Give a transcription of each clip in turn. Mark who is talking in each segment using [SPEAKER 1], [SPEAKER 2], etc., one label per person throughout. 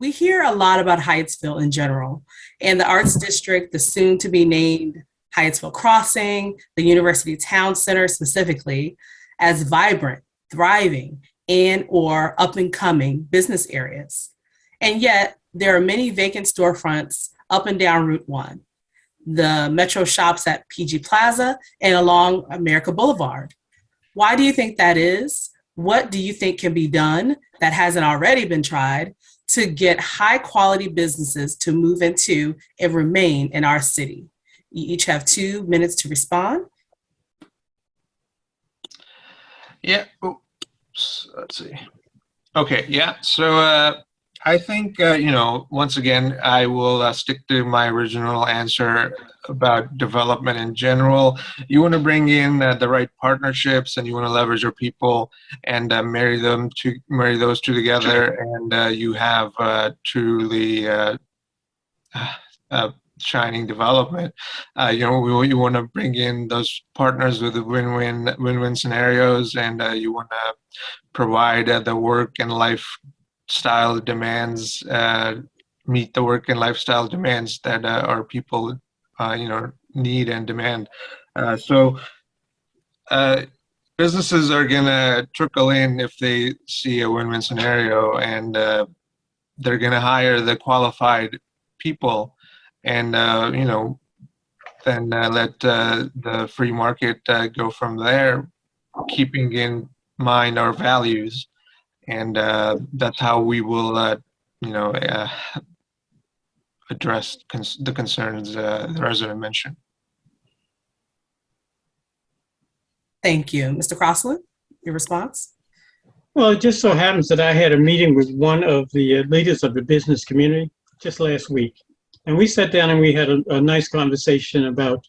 [SPEAKER 1] We hear a lot about Hyattsville in general and the Arts District, the soon to be named Hyattsville Crossing, the University Town Center specifically, as vibrant, thriving, and or up and coming business areas. And yet there are many vacant storefronts up and down Route 1, the Metro shops at PG Plaza and along America Boulevard. Why do you think that is? What do you think can be done that hasn't already been tried to get high quality businesses to move into and remain in our city? You each have 2 minutes to respond.
[SPEAKER 2] Yeah. Oops. Let's see. Okay. Yeah. So I think, once again, I will stick to my original answer about development in general. You want to bring in the right partnerships, and you want to leverage your people and marry those two together, and you have truly shining development. You want to bring in those partners with the win-win scenarios, and you want to provide the work and lifestyle demands, meet the work and lifestyle demands that our people need and demand. So businesses are gonna trickle in if they see a win-win scenario, and they're gonna hire the qualified people, and then let the free market go from there, keeping in mind our values, and that's how we will address the concerns the resident mentioned.
[SPEAKER 1] Thank you. Mr. Crossland, your response?
[SPEAKER 3] Well, it just so happens that I had a meeting with one of the leaders of the business community just last week. And we sat down and we had a nice conversation about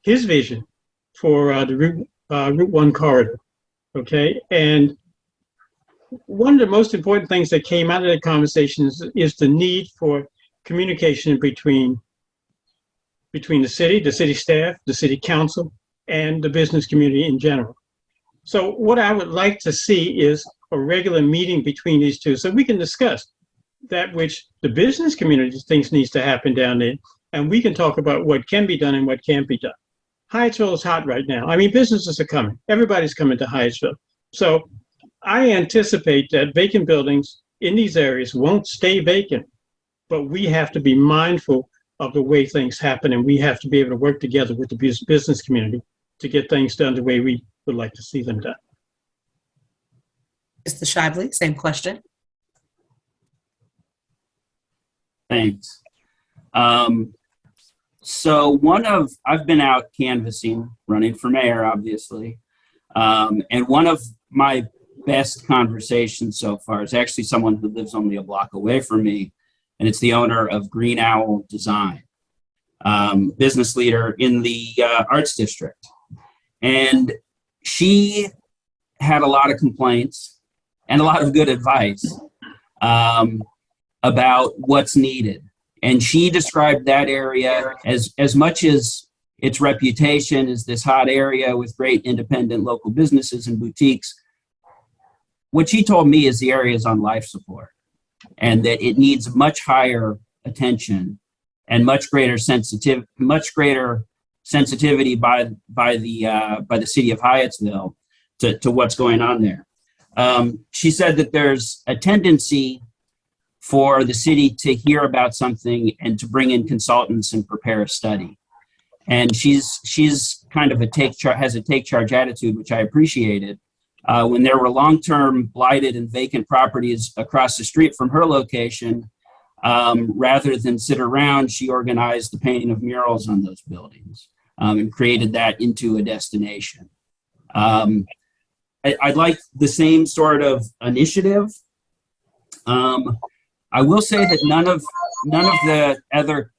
[SPEAKER 3] his vision for the Route 1 corridor. Okay. And one of the most important things that came out of that conversation is the need for communication between the city staff, the city council, and the business community in general. So what I would like to see is a regular meeting between these two so we can discuss that which the business community thinks needs to happen down there, and we can talk about what can be done and what can't be done. Hyattsville is hot right now. I mean, businesses are coming. Everybody's coming to Hyattsville. So I anticipate that vacant buildings in these areas won't stay vacant, but we have to be mindful of the way things happen, and we have to be able to work together with the business community to get things done the way we would like to see them done.
[SPEAKER 1] Mr. Shibley, same question.
[SPEAKER 4] Thanks. So I've been out canvassing, running for mayor, obviously. And one of my best conversations so far is actually someone who lives only a block away from me, and it's the owner of Green Owl Design, business leader in the Arts District. And she had a lot of complaints and a lot of good advice about what's needed. And she described that area as much as its reputation as this hot area with great independent local businesses and boutiques. What she told me is the area is on life support, and that it needs much higher attention and much greater sensitivity by the city of Hyattsville to what's going on there. She said that there's a tendency for the city to hear about something and to bring in consultants and prepare a study. And she's kind of has a take charge attitude, which I appreciated. When there were long-term blighted and vacant properties across the street from her location, rather than sit around, she organized the painting of murals on those buildings and created that into a destination. I'd like the same sort of initiative. I will say that none of the other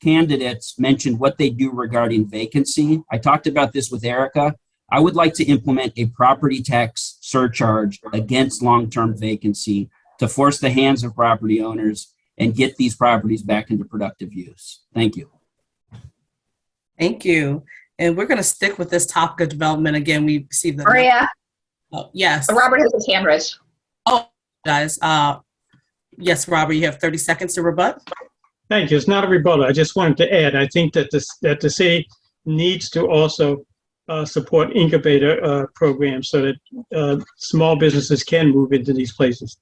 [SPEAKER 4] candidates mentioned what they do regarding vacancy. I talked about this with Erica. I would like to implement a property tax surcharge against long-term vacancy to force the hands of property owners and get these properties back into productive use. Thank you.
[SPEAKER 1] Thank you. And we're going to stick with this topic of development. Again, we received the—
[SPEAKER 5] Maria?
[SPEAKER 1] Oh, yes.
[SPEAKER 5] Robert has his hand raised.
[SPEAKER 1] Oh, guys. Yes, Robert, you have 30 seconds to rebut.
[SPEAKER 3] Thank you. It's not a rebuttal. I just wanted to add, I think that the city needs to also support incubator programs so that small businesses can move into these places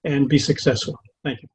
[SPEAKER 3] and be successful. Thank you.